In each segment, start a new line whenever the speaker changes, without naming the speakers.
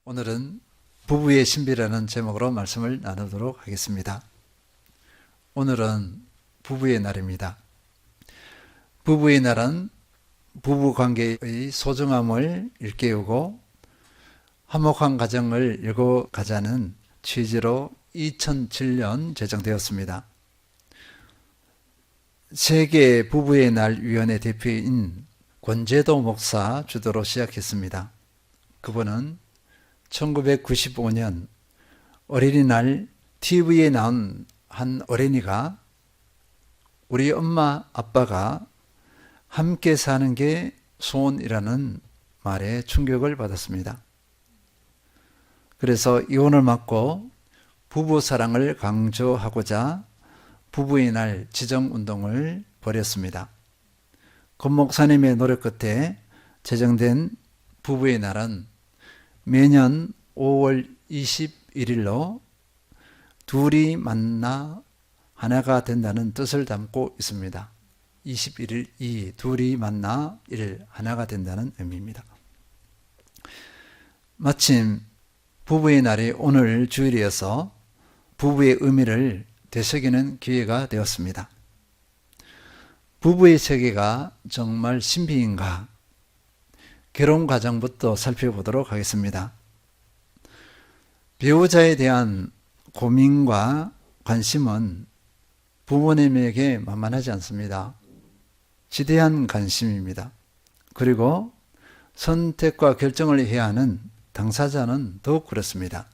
오늘은 부부의 신비라는 제목으로 말씀을 나누도록 하겠습니다. 오늘은 부부의 날입니다. 부부의 날은 부부관계의 소중함을 일깨우고 화목한 가정을 이루어가자는 취지로 2007년 제정되었습니다. 세계 부부의 날 위원회 대표인 권재도 목사 주도로 시작했습니다. 그분은 1995년 어린이날 TV에 나온 한 어린이가 우리 엄마 아빠가 함께 사는 게 소원이라는 말에 충격을 받았습니다. 그래서 이혼을 막고 부부 사랑을 강조하고자 부부의 날 지정운동을 벌였습니다. 권 목사님의 노력 끝에 제정된 부부의 날은 매년 5월 21일로 둘이 만나 하나가 된다는 뜻을 담고 있습니다. 21일 2 둘이 만나 1 하나가 된다는 의미입니다. 마침 부부의 날이 오늘 주일이어서 부부의 의미를 되새기는 기회가 되었습니다. 부부의 세계가 정말 신비인가? 결혼 과정부터 살펴보도록 하겠습니다. 배우자에 대한 고민과 관심은 부모님에게 만만하지 않습니다. 지대한 관심입니다. 그리고 선택과 결정을 해야 하는 당사자는 더욱 그렇습니다.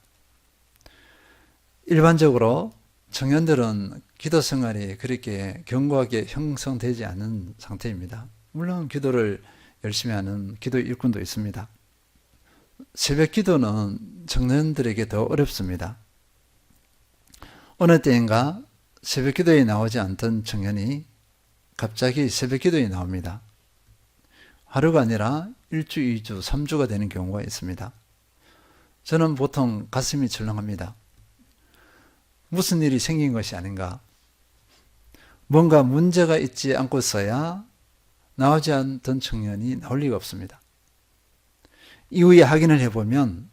일반적으로 청년들은 기도 생활이 그렇게 견고하게 형성되지 않은 상태입니다. 물론 기도를 열심히 하는 기도 일꾼도 있습니다. 새벽 기도는 청년들에게 더 어렵습니다. 어느 때인가 새벽 기도에 나오지 않던 청년이 갑자기 새벽 기도에 나옵니다. 하루가 아니라 1주, 2주, 3주가 되는 경우가 있습니다. 저는 보통 가슴이 철렁합니다. 무슨 일이 생긴 것이 아닌가? 뭔가 문제가 있지 않고서야 나오지 않던 청년이 나올 리가 없습니다. 이후에 확인을 해보면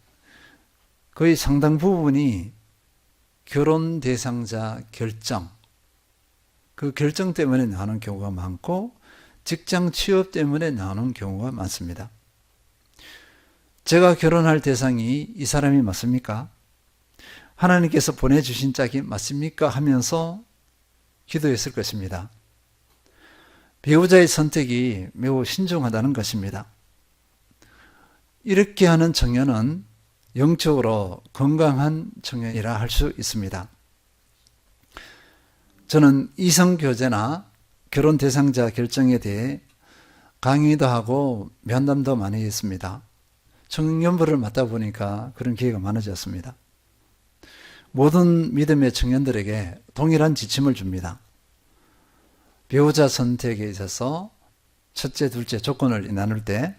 거의 상당 부분이 결혼 대상자 결정, 그 결정 때문에 나오는 경우가 많고 직장 취업 때문에 나오는 경우가 많습니다. 제가 결혼할 대상이 이 사람이 맞습니까? 하나님께서 보내주신 짝이 맞습니까? 하면서 기도했을 것입니다. 배우자의 선택이 매우 신중하다는 것입니다. 이렇게 하는 청년은 영적으로 건강한 청년이라 할 수 있습니다. 저는 이성교제나 결혼 대상자 결정에 대해 강의도 하고 면담도 많이 했습니다. 청년부를 맡다 보니까 그런 기회가 많아졌습니다. 모든 믿음의 청년들에게 동일한 지침을 줍니다. 배우자 선택에 있어서 첫째, 둘째 조건을 나눌 때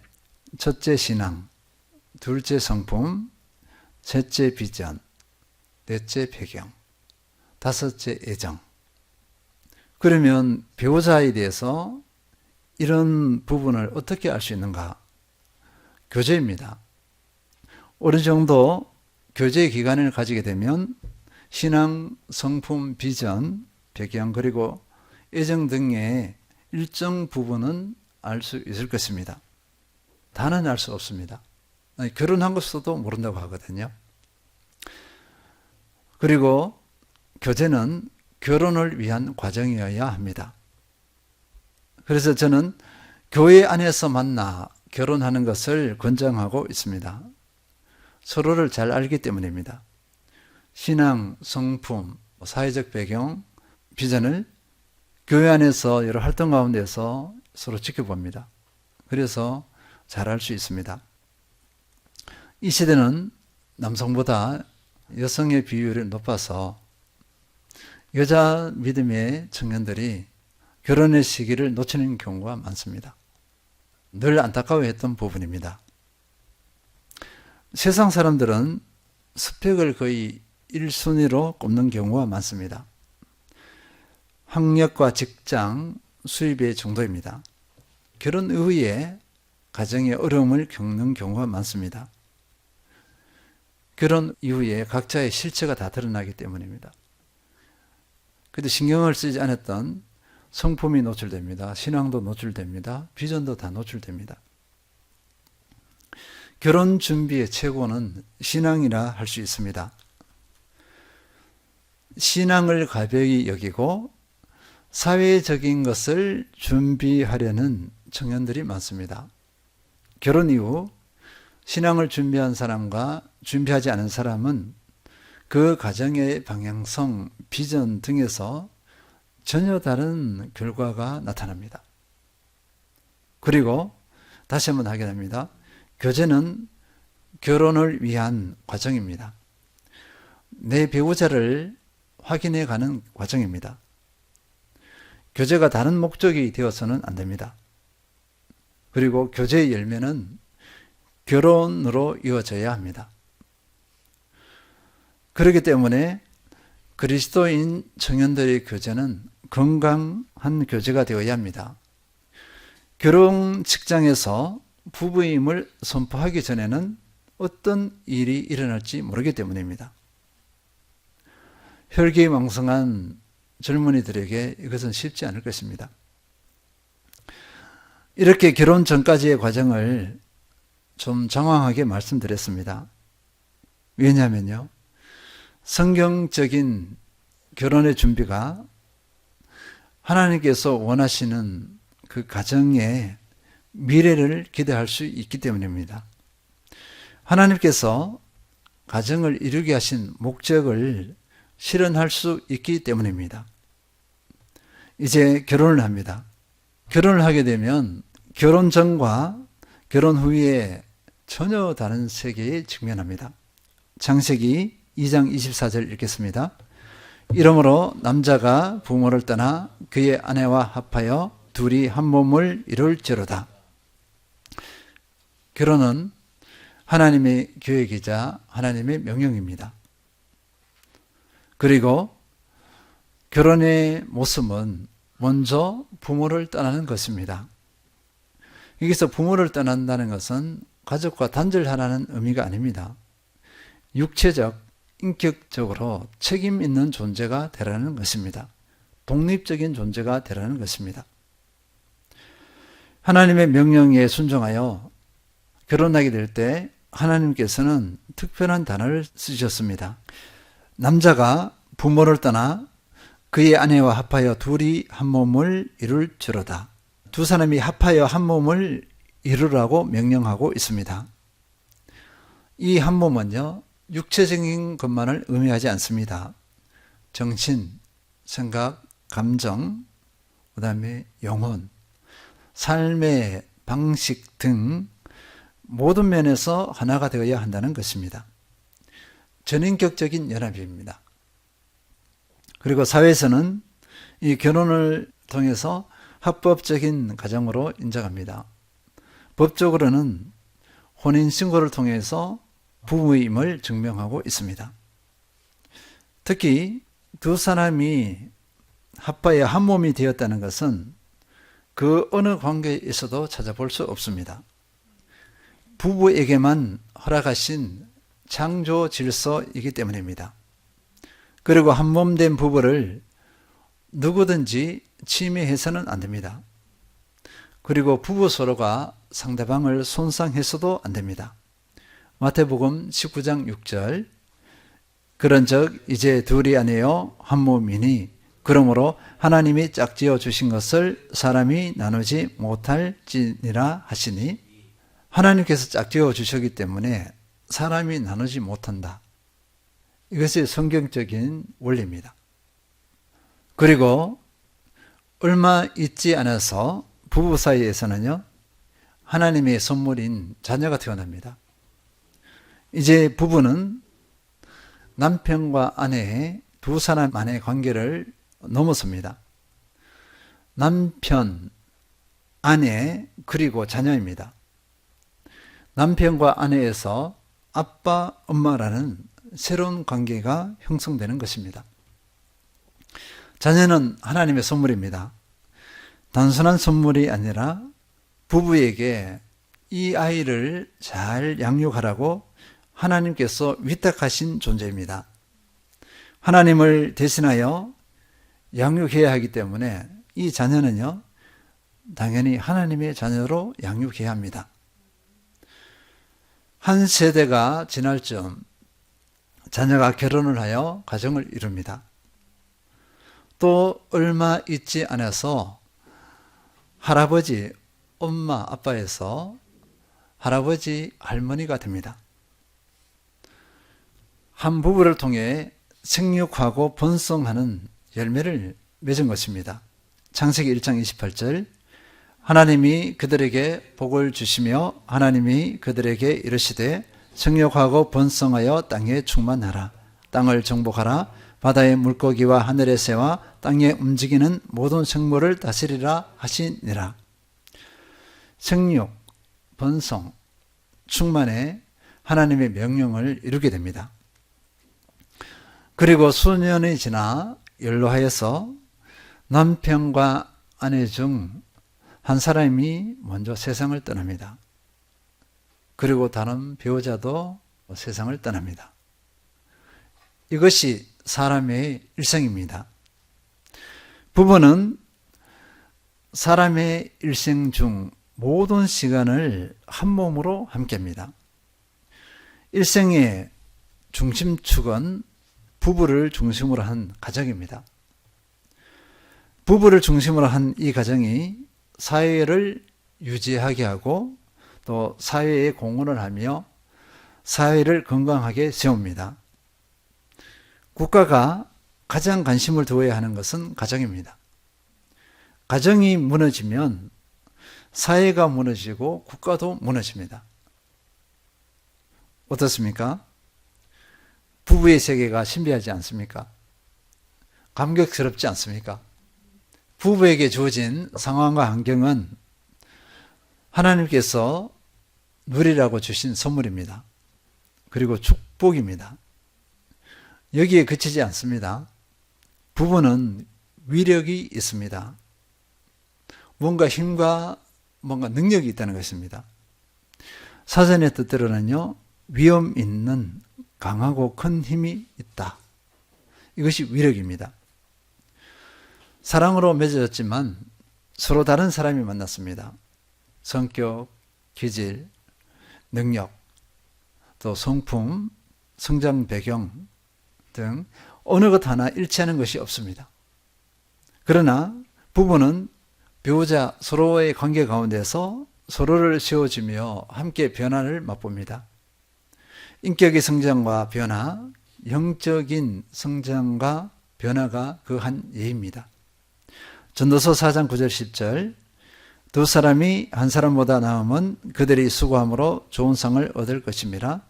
첫째 신앙, 둘째 성품, 셋째 비전, 넷째 배경, 다섯째 애정. 그러면 배우자에 대해서 이런 부분을 어떻게 알 수 있는가? 교제입니다. 어느 정도 교제 기간을 가지게 되면 신앙, 성품, 비전, 배경 그리고 애정 등의 일정 부분은 알 수 있을 것입니다. 다는 알 수 없습니다. 결혼한 것도 모른다고 하거든요. 그리고 교제는 결혼을 위한 과정이어야 합니다. 그래서 저는 교회 안에서 만나 결혼하는 것을 권장하고 있습니다. 서로를 잘 알기 때문입니다. 신앙, 성품, 사회적 배경, 비전을 교회 안에서 여러 활동 가운데서 서로 지켜봅니다. 그래서 잘 알 수 있습니다. 이 시대는 남성보다 여성의 비율이 높아서 여자 믿음의 청년들이 결혼의 시기를 놓치는 경우가 많습니다. 늘 안타까워했던 부분입니다. 세상 사람들은 스펙을 거의 1순위로 꼽는 경우가 많습니다. 학력과 직장, 수입의 정도입니다. 결혼 이후에 가정의 어려움을 겪는 경우가 많습니다. 결혼 이후에 각자의 실체가 다 드러나기 때문입니다. 그때 신경을 쓰지 않았던 성품이 노출됩니다. 신앙도 노출됩니다. 비전도 다 노출됩니다. 결혼 준비의 최고는 신앙이라 할 수 있습니다. 신앙을 가벼이 여기고 사회적인 것을 준비하려는 청년들이 많습니다. 결혼 이후 신앙을 준비한 사람과 준비하지 않은 사람은 그 가정의 방향성, 비전 등에서 전혀 다른 결과가 나타납니다. 그리고 다시 한번 확인합니다. 교제는 결혼을 위한 과정입니다. 내 배우자를 확인해 가는 과정입니다. 교제가 다른 목적이 되어서는 안 됩니다. 그리고 교제의 열매는 결혼으로 이어져야 합니다. 그렇기 때문에 그리스도인 청년들의 교제는 건강한 교제가 되어야 합니다. 결혼 직장에서 부부임을 선포하기 전에는 어떤 일이 일어날지 모르기 때문입니다. 혈기왕성한 젊은이들에게 이것은 쉽지 않을 것입니다. 이렇게 결혼 전까지의 과정을 좀 장황하게 말씀드렸습니다. 왜냐하면요, 성경적인 결혼의 준비가 하나님께서 원하시는 그 가정의 미래를 기대할 수 있기 때문입니다. 하나님께서 가정을 이루게 하신 목적을 실현할 수 있기 때문입니다. 이제 결혼을 합니다. 결혼을 하게 되면 결혼 전과 결혼 후에 전혀 다른 세계에 직면합니다. 창세기 2장 24절 읽겠습니다. 이러므로 남자가 부모를 떠나 그의 아내와 합하여 둘이 한 몸을 이룰지로다. 결혼은 하나님의 계획이자 하나님의 명령입니다. 그리고 결혼의 모습은 먼저 부모를 떠나는 것입니다. 여기서 부모를 떠난다는 것은 가족과 단절하라는 의미가 아닙니다. 육체적, 인격적으로 책임 있는 존재가 되라는 것입니다. 독립적인 존재가 되라는 것입니다. 하나님의 명령에 순종하여 결혼하게 될 때 하나님께서는 특별한 단어를 쓰셨습니다. 남자가 부모를 떠나 그의 아내와 합하여 둘이 한 몸을 이룰지로다. 두 사람이 합하여 한 몸을 이루라고 명령하고 있습니다. 이 한 몸은요, 육체적인 것만을 의미하지 않습니다. 정신, 생각, 감정, 그 다음에 영혼, 삶의 방식 등 모든 면에서 하나가 되어야 한다는 것입니다. 전인격적인 연합입니다. 그리고 사회에서는 이 결혼을 통해서 합법적인 가정으로 인정합니다. 법적으로는 혼인신고를 통해서 부부임을 증명하고 있습니다. 특히 두 사람이 합하여 한 몸이 되었다는 것은 그 어느 관계에 있어도 찾아볼 수 없습니다. 부부에게만 허락하신 창조 질서이기 때문입니다. 그리고 한 몸 된 부부를 누구든지 침해해서는 안 됩니다. 그리고 부부 서로가 상대방을 손상해서도 안 됩니다. 마태복음 19장 6절 그런즉 이제 둘이 아니요 한 몸이니 그러므로 하나님이 짝지어 주신 것을 사람이 나누지 못할지니라 하시니 하나님께서 짝지어 주셨기 때문에 사람이 나누지 못한다. 이것이 성경적인 원리입니다. 그리고 얼마 있지 않아서 부부 사이에서는요, 하나님의 선물인 자녀가 태어납니다. 이제 부부는 남편과 아내의 두 사람만의 관계를 넘어섭니다. 남편, 아내, 그리고 자녀입니다. 남편과 아내에서 아빠, 엄마라는 새로운 관계가 형성되는 것입니다. 자녀는 하나님의 선물입니다. 단순한 선물이 아니라 부부에게 이 아이를 잘 양육하라고 하나님께서 위탁하신 존재입니다. 하나님을 대신하여 양육해야 하기 때문에 이 자녀는요, 당연히 하나님의 자녀로 양육해야 합니다. 한 세대가 지날 즈음 자녀가 결혼을 하여 가정을 이룹니다. 또 얼마 있지 않아서 할아버지, 엄마, 아빠에서 할아버지, 할머니가 됩니다. 한 부부를 통해 생육하고 번성하는 열매를 맺은 것입니다. 창세기 1장 28절, 하나님이 그들에게 복을 주시며 하나님이 그들에게 이르시되 생육하고 번성하여 땅에 충만하라. 땅을 정복하라. 바다의 물고기와 하늘의 새와 땅에 움직이는 모든 생물을 다스리라 하시니라. 생육, 번성, 충만의 하나님의 명령을 이루게 됩니다. 그리고 수년이 지나 연로하여서 남편과 아내 중 한 사람이 먼저 세상을 떠납니다. 그리고 다른 배우자도 세상을 떠납니다. 이것이 사람의 일생입니다. 부부는 사람의 일생 중 모든 시간을 한 몸으로 함께합니다. 일생의 중심축은 부부를 중심으로 한 가정입니다. 부부를 중심으로 한 이 가정이 사회를 유지하게 하고 또 사회에 공헌을 하며 사회를 건강하게 세웁니다. 국가가 가장 관심을 두어야 하는 것은 가정입니다. 가정이 무너지면 사회가 무너지고 국가도 무너집니다. 어떻습니까? 부부의 세계가 신비하지 않습니까? 감격스럽지 않습니까? 부부에게 주어진 상황과 환경은 하나님께서 누리라고 주신 선물입니다. 그리고 축복입니다. 여기에 그치지 않습니다. 부부는 위력이 있습니다. 뭔가 힘과 뭔가 능력이 있다는 것입니다. 사전의 뜻대로는요, 위험 있는 강하고 큰 힘이 있다. 이것이 위력입니다. 사랑으로 맺어졌지만 서로 다른 사람이 만났습니다. 성격, 기질, 능력, 또 성품, 성장 배경 등 어느 것 하나 일치하는 것이 없습니다. 그러나 부부는 배우자 서로의 관계 가운데서 서로를 세워주며 함께 변화를 맛봅니다. 인격의 성장과 변화, 영적인 성장과 변화가 그 한 예입니다. 전도서 4장 9절 10절, 두 사람이 한 사람보다 나으면 그들이 수고함으로 좋은 상을 얻을 것입니다.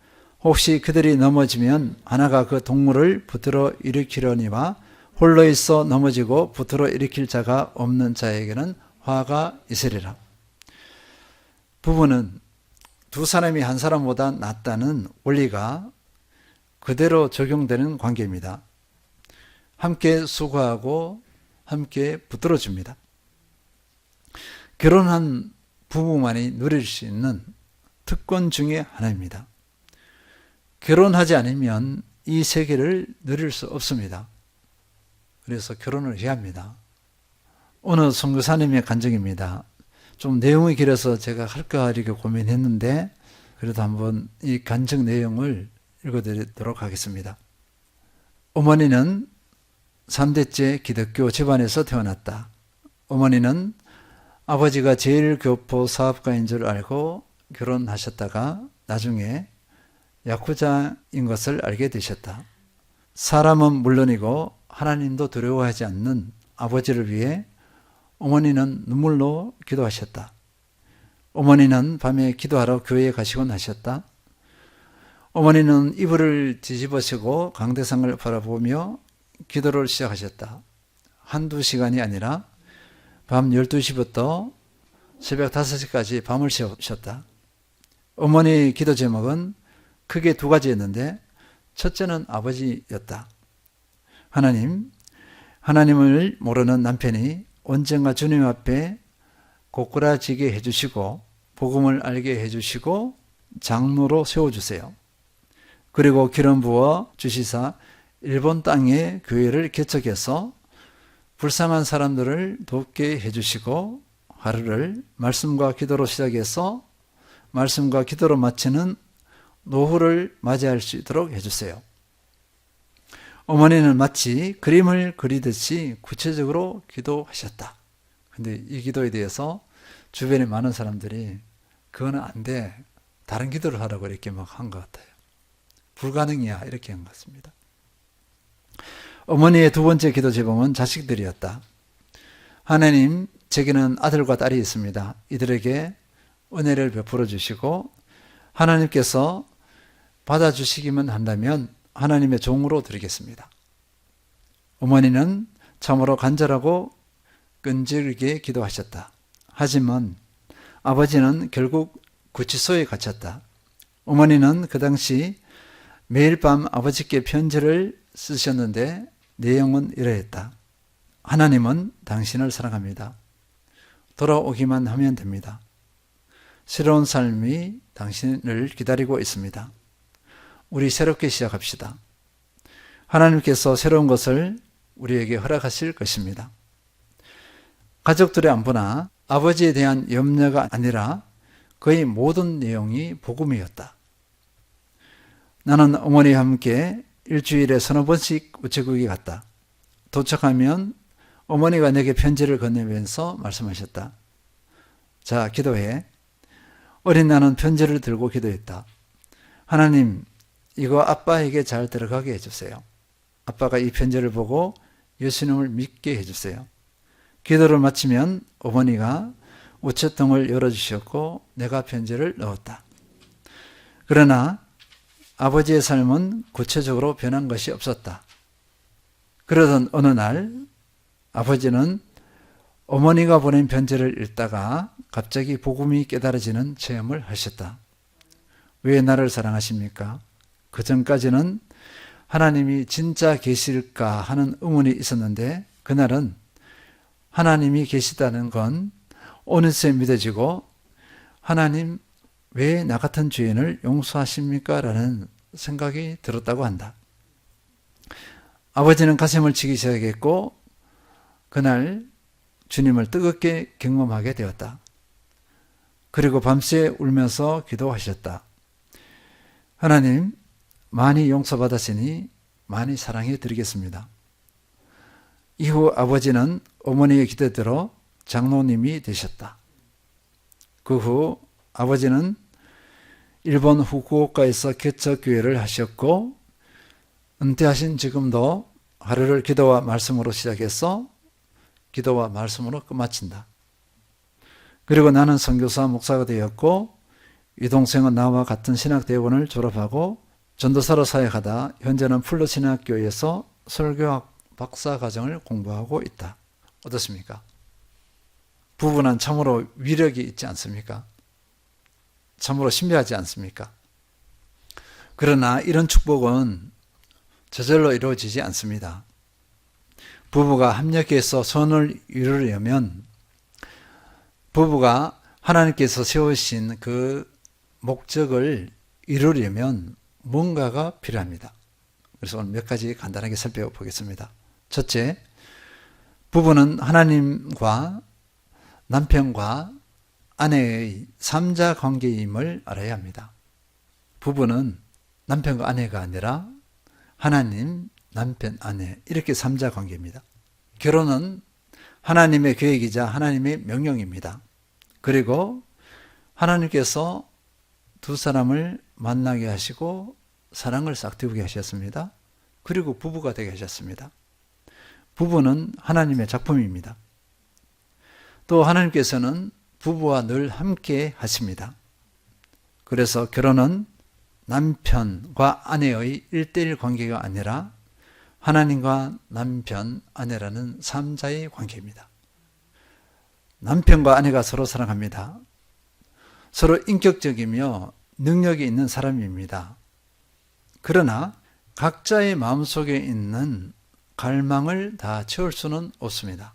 혹시 그들이 넘어지면 하나가 그 동물을 붙들어 일으키려니와 홀로 있어 넘어지고 붙들어 일으킬 자가 없는 자에게는 화가 있으리라. 부부는 두 사람이 한 사람보다 낫다는 원리가 그대로 적용되는 관계입니다. 함께 수고하고 함께 붙들어줍니다. 결혼한 부부만이 누릴 수 있는 특권 중에 하나입니다. 결혼하지 않으면 이 세계를 누릴 수 없습니다. 그래서 결혼을 해야 합니다. 어느 선교사님의 간증입니다. 좀 내용이 길어서 제가 할까 이렇게 고민했는데 그래도 한번 이 간증 내용을 읽어드리도록 하겠습니다. 어머니는 3대째 기독교 집안에서 태어났다. 어머니는 아버지가 제일 교포 사업가인 줄 알고 결혼하셨다가 나중에 야쿠자인 것을 알게 되셨다. 사람은 물론이고 하나님도 두려워하지 않는 아버지를 위해 어머니는 눈물로 기도하셨다. 어머니는 밤에 기도하러 교회에 가시곤 하셨다. 어머니는 이불을 뒤집으시고 강대상을 바라보며 기도를 시작하셨다. 한두 시간이 아니라 밤 12시부터 새벽 5시까지 밤을 새우셨다. 어머니의 기도 제목은 크게 두 가지였는데 첫째는 아버지였다. 하나님을 모르는 남편이 언젠가 주님 앞에 고꾸라지게 해주시고 복음을 알게 해주시고 장로로 세워주세요. 그리고 기름 부어 주시사 일본 땅에 교회를 개척해서 불쌍한 사람들을 돕게 해주시고 하루를 말씀과 기도로 시작해서 말씀과 기도로 마치는 노후를 맞이할 수 있도록 해주세요. 어머니는 마치 그림을 그리듯이 구체적으로 기도하셨다. 근데 이 기도에 대해서 주변에 많은 사람들이 그거는 안 돼. 다른 기도를 하라고 이렇게 막 한 것 같아요. 불가능이야. 이렇게 한 것 같습니다. 어머니의 두 번째 기도 제목은 자식들이었다. 하나님, 제게는 아들과 딸이 있습니다. 이들에게 은혜를 베풀어 주시고 하나님께서 받아주시기만 한다면 하나님의 종으로 드리겠습니다. 어머니는 참으로 간절하고 끈질기게 기도하셨다. 하지만 아버지는 결국 구치소에 갇혔다. 어머니는 그 당시 매일 밤 아버지께 편지를 쓰셨는데 내용은 이러했다. 하나님은 당신을 사랑합니다. 돌아오기만 하면 됩니다. 새로운 삶이 당신을 기다리고 있습니다. 우리 새롭게 시작합시다. 하나님께서 새로운 것을 우리에게 허락하실 것입니다. 가족들의 안부나 아버지에 대한 염려가 아니라 거의 모든 내용이 복음이었다. 나는 어머니와 함께 일주일에 서너 번씩 우체국에 갔다. 도착하면 어머니가 내게 편지를 건네면서 말씀하셨다. 자, 기도해. 어린 나는 편지를 들고 기도했다. 하나님, 이거 아빠에게 잘 들어가게 해주세요. 아빠가 이 편지를 보고 예수님을 믿게 해주세요. 기도를 마치면 어머니가 우체통을 열어주셨고 내가 편지를 넣었다. 그러나 아버지의 삶은 구체적으로 변한 것이 없었다. 그러던 어느 날 아버지는 어머니가 보낸 편지를 읽다가 갑자기 복음이 깨달아지는 체험을 하셨다. 왜 나를 사랑하십니까? 그 전까지는 하나님이 진짜 계실까 하는 의문이 있었는데 그날은 하나님이 계시다는 건 어느새 믿어지고 하나님 왜 나 같은 죄인을 용서하십니까? 라는 생각이 들었다고 한다. 아버지는 가슴을 치기 시작했고 그날 주님을 뜨겁게 경험하게 되었다. 그리고 밤새 울면서 기도하셨다. 하나님, 많이 용서받았으니 많이 사랑해 드리겠습니다. 이후 아버지는 어머니의 기대대로 장로님이 되셨다. 그 후 아버지는 일본 후쿠오카에서 개척교회를 하셨고 은퇴하신 지금도 하루를 기도와 말씀으로 시작해서 기도와 말씀으로 끝마친다. 그리고 나는 선교사 목사가 되었고 이 동생은 나와 같은 신학대학원을 졸업하고 전도사로 사역하다 현재는 풀로신학교에서 설교학 박사과정을 공부하고 있다. 어떻습니까? 부부는 참으로 위력이 있지 않습니까? 참으로 신비하지 않습니까? 그러나 이런 축복은 저절로 이루어지지 않습니다. 부부가 합력해서 선을 이루려면 부부가 하나님께서 세우신 그 목적을 이루려면 뭔가가 필요합니다. 그래서 오늘 몇 가지 간단하게 살펴보겠습니다. 첫째, 부부는 하나님과 남편과 아내의 3자 관계임을 알아야 합니다. 부부는 남편과 아내가 아니라 하나님, 남편, 아내 이렇게 3자 관계입니다. 결혼은 하나님의 계획이자 하나님의 명령입니다. 그리고 하나님께서 두 사람을 만나게 하시고 사랑을 싹틔우게 하셨습니다. 그리고 부부가 되게 하셨습니다. 부부는 하나님의 작품입니다. 또 하나님께서는 부부와 늘 함께 하십니다. 그래서 결혼은 남편과 아내의 1:1 관계가 아니라 하나님과 남편, 아내라는 3자의 관계입니다. 남편과 아내가 서로 사랑합니다. 서로 인격적이며 능력이 있는 사람입니다. 그러나 각자의 마음속에 있는 갈망을 다 채울 수는 없습니다.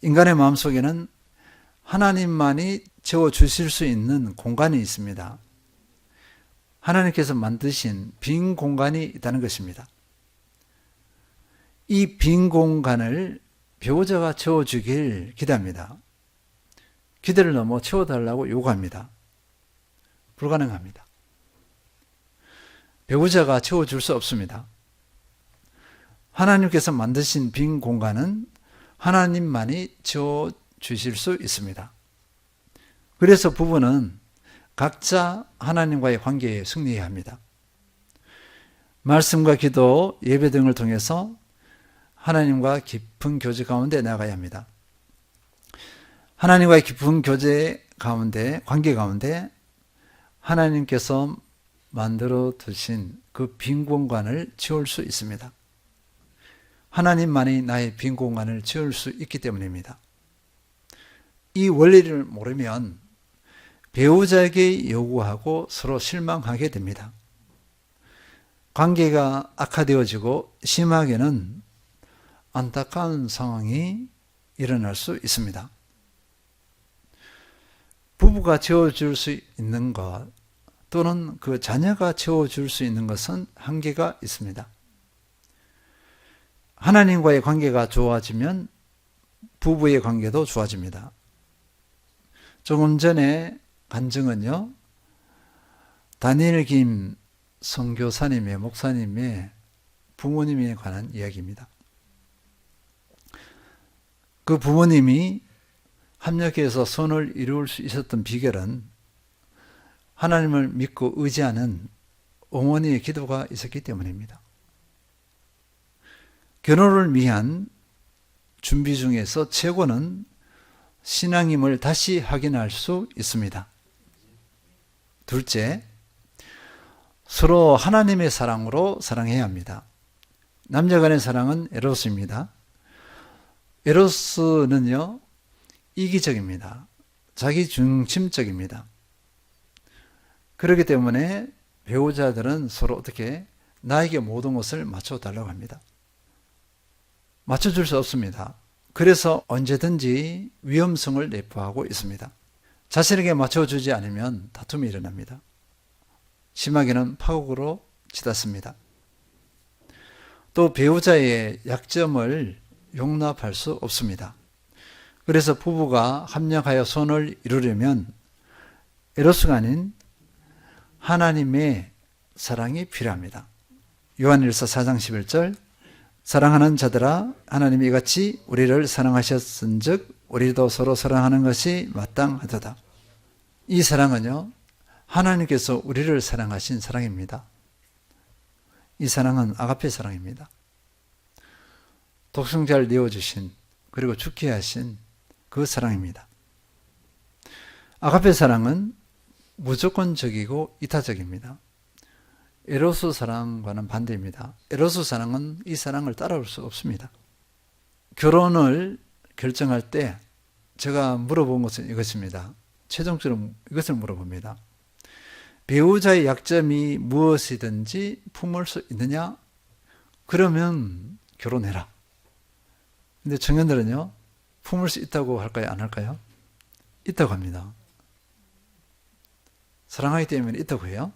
인간의 마음속에는 하나님만이 채워주실 수 있는 공간이 있습니다. 하나님께서 만드신 빈 공간이 있다는 것입니다. 이 빈 공간을 배우자가 채워주길 기대합니다. 기대를 넘어 채워달라고 요구합니다. 불가능합니다. 배우자가 채워줄 수 없습니다. 하나님께서 만드신 빈 공간은 하나님만이 채워주실 수 있습니다. 그래서 부부는 각자 하나님과의 관계에 승리해야 합니다. 말씀과 기도, 예배 등을 통해서 하나님과 깊은 교제 가운데 나가야 합니다. 하나님과의 깊은 교제 가운데, 관계 가운데 하나님께서 만들어 두신 그 빈 공간을 채울 수 있습니다. 하나님만이 나의 빈 공간을 채울 수 있기 때문입니다. 이 원리를 모르면 배우자에게 요구하고 서로 실망하게 됩니다. 관계가 악화되어지고 심하게는 안타까운 상황이 일어날 수 있습니다. 부부가 채워줄 수 있는 것 또는 그 자녀가 채워줄 수 있는 것은 한계가 있습니다. 하나님과의 관계가 좋아지면 부부의 관계도 좋아집니다. 조금 전에 간증은요, 다니엘 김 선교사님의 목사님의 부모님에 관한 이야기입니다. 그 부모님이 합력해서 선을 이룰 수 있었던 비결은 하나님을 믿고 의지하는 어머니의 기도가 있었기 때문입니다. 결혼을 위한 준비 중에서 최고는 신앙임을 다시 확인할 수 있습니다. 둘째, 서로 하나님의 사랑으로 사랑해야 합니다. 남녀 간의 사랑은 에로스입니다. 에로스는요, 이기적입니다. 자기 중심적입니다. 그렇기 때문에 배우자들은 서로 어떻게 나에게 모든 것을 맞춰달라고 합니다. 맞춰줄 수 없습니다. 그래서 언제든지 위험성을 내포하고 있습니다. 자신에게 맞춰주지 않으면 다툼이 일어납니다. 심하게는 파국으로 치닫습니다. 또 배우자의 약점을 용납할 수 없습니다. 그래서 부부가 합력하여 선을 이루려면 에로스가 아닌 하나님의 사랑이 필요합니다. 요한일서 4장 11절, 사랑하는 자들아 하나님이 이같이 우리를 사랑하셨은즉 우리도 서로 사랑하는 것이 마땅하도다. 이 사랑은요, 하나님께서 우리를 사랑하신 사랑입니다. 이 사랑은 아가페 사랑입니다. 독생자를 내어주신, 그리고 죽게 하신 그 사랑입니다. 아가페 사랑은 무조건적이고 이타적입니다. 에로스 사랑과는 반대입니다. 에로스 사랑은 이 사랑을 따라올 수 없습니다. 결혼을 결정할 때 제가 물어본 것은 이것입니다. 최종적으로 이것을 물어봅니다. 배우자의 약점이 무엇이든지 품을 수 있느냐? 그러면 결혼해라. 근데 청년들은요, 품을 수 있다고 할까요? 안 할까요? 있다고 합니다. 사랑하기 때문에 있다고 해요.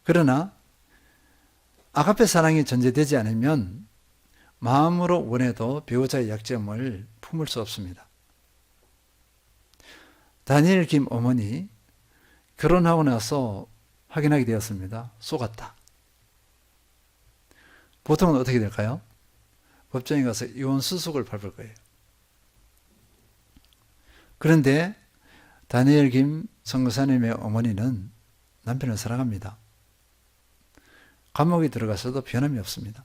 그러나 아가페 사랑이 전제되지 않으면 마음으로 원해도 배우자의 약점을 품을 수 없습니다. 다니엘 김 어머니 결혼하고 나서 확인하게 되었습니다. 속았다. 보통은 어떻게 될까요? 법정에 가서 이혼 수속을 밟을 거예요. 그런데 다니엘 김 선교사님의 어머니는 남편을 사랑합니다. 감옥에 들어가서도 변함이 없습니다.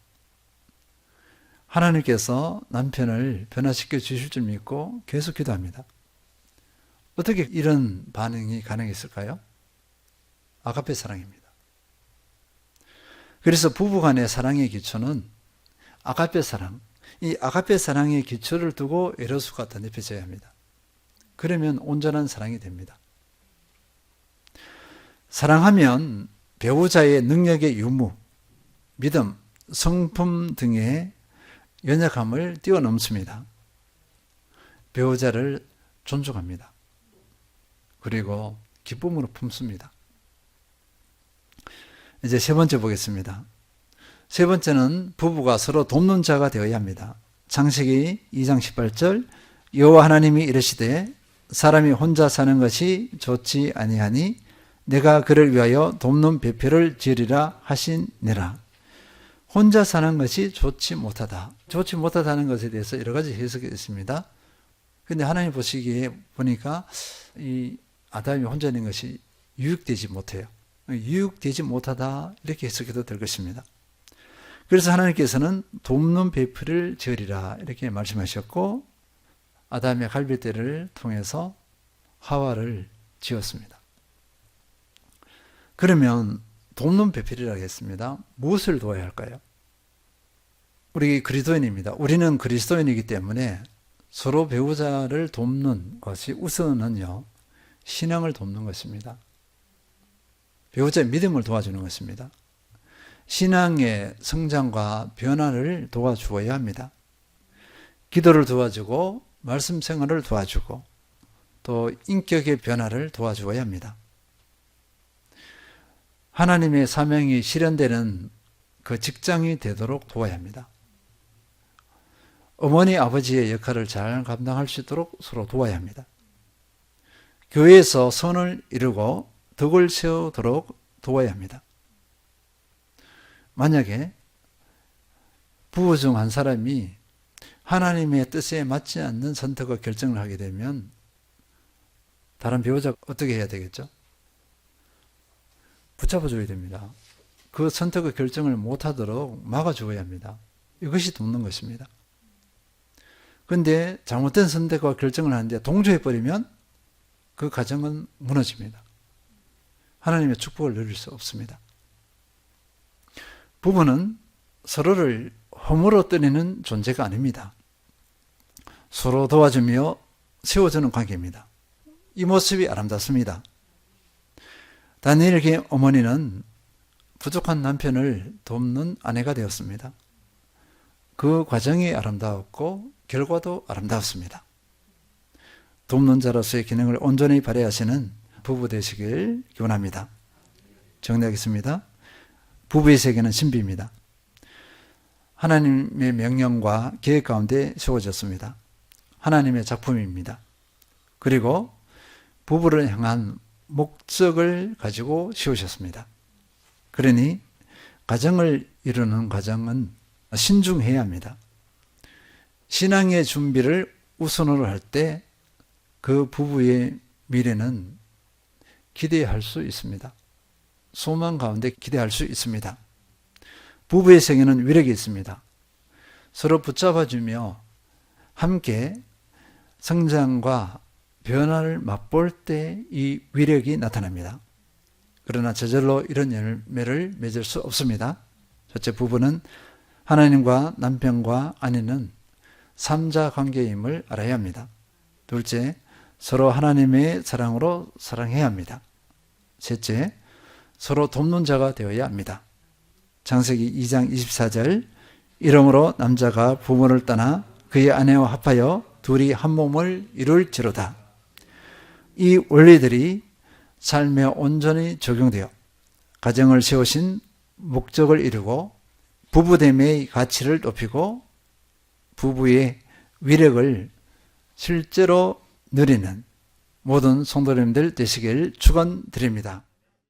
하나님께서 남편을 변화시켜 주실 줄 믿고 계속 기도합니다. 어떻게 이런 반응이 가능했을까요? 아가페 사랑입니다. 그래서 부부간의 사랑의 기초는 아가페 사랑, 이 아가페 사랑의 기초를 두고 에로스가 덧입혀져야 합니다. 그러면 온전한 사랑이 됩니다. 사랑하면 배우자의 능력의 유무, 믿음, 성품 등의 연약함을 뛰어넘습니다. 배우자를 존중합니다. 그리고 기쁨으로 품습니다. 이제 세 번째 보겠습니다. 세 번째는 부부가 서로 돕는 자가 되어야 합니다. 창세기 2장 18절 여호와 하나님이 이르시되 사람이 혼자 사는 것이 좋지 아니하니 내가 그를 위하여 돕는 배표를 지으리라 하시니라. 혼자 사는 것이 좋지 못하다. 좋지 못하다는 것에 대해서 여러 가지 해석이 있습니다. 그런데 하나님 보시기에 보니까 이 아담이 혼자 있는 것이 유익되지 못해요. 유익되지 못하다 이렇게 해석해도 될 것입니다. 그래서 하나님께서는 돕는 배표를 지으리라 이렇게 말씀하셨고 아담의 갈빗대를 통해서 하와를 지었습니다. 그러면 돕는 배필이라고 했습니다. 무엇을 도와야 할까요? 우리 그리스도인입니다. 우리는 그리스도인이기 때문에 서로 배우자를 돕는 것이 우선은요, 신앙을 돕는 것입니다. 배우자의 믿음을 도와주는 것입니다. 신앙의 성장과 변화를 도와주어야 합니다. 기도를 도와주고 말씀 생활을 도와주고 또 인격의 변화를 도와주어야 합니다. 하나님의 사명이 실현되는 그 직장이 되도록 도와야 합니다. 어머니, 아버지의 역할을 잘 감당할 수 있도록 서로 도와야 합니다. 교회에서 선을 이루고 덕을 세우도록 도와야 합니다. 만약에 부부 중 한 사람이 하나님의 뜻에 맞지 않는 선택과 결정을 하게 되면 다른 배우자가 어떻게 해야 되겠죠? 붙잡아줘야 됩니다. 그 선택과 결정을 못하도록 막아주어야 합니다. 이것이 돕는 것입니다. 그런데 잘못된 선택과 결정을 하는데 동조해버리면 그 가정은 무너집니다. 하나님의 축복을 누릴 수 없습니다. 부부는 서로를 허물어 떠내는 존재가 아닙니다. 서로 도와주며 세워주는 관계입니다. 이 모습이 아름답습니다. 다니엘의 어머니는 부족한 남편을 돕는 아내가 되었습니다. 그 과정이 아름다웠고 결과도 아름다웠습니다. 돕는 자로서의 기능을 온전히 발휘하시는 부부 되시길 기원합니다. 정리하겠습니다. 부부의 세계는 신비입니다. 하나님의 명령과 계획 가운데 세워졌습니다. 하나님의 작품입니다. 그리고 부부를 향한 목적을 가지고 세우셨습니다. 그러니 가정을 이루는 과정은 신중해야 합니다. 신앙의 준비를 우선으로 할 때 그 부부의 미래는 기대할 수 있습니다. 소망 가운데 기대할 수 있습니다. 부부의 세계는 위력이 있습니다. 서로 붙잡아주며 함께 성장과 변화를 맛볼 때 이 위력이 나타납니다. 그러나 저절로 이런 열매를 맺을 수 없습니다. 첫째, 부부는 하나님과 남편과 아내는 삼자 관계임을 알아야 합니다. 둘째, 서로 하나님의 사랑으로 사랑해야 합니다. 셋째, 서로 돕는 자가 되어야 합니다. 창세기 2장 24절 이러므로 남자가 부모를 떠나 그의 아내와 합하여 둘이 한 몸을 이룰지로다. 이 원리들이 삶에 온전히 적용되어 가정을 세우신 목적을 이루고 부부됨의 가치를 높이고 부부의 위력을 실제로 누리는 모든 성도님들 되시길 축원드립니다.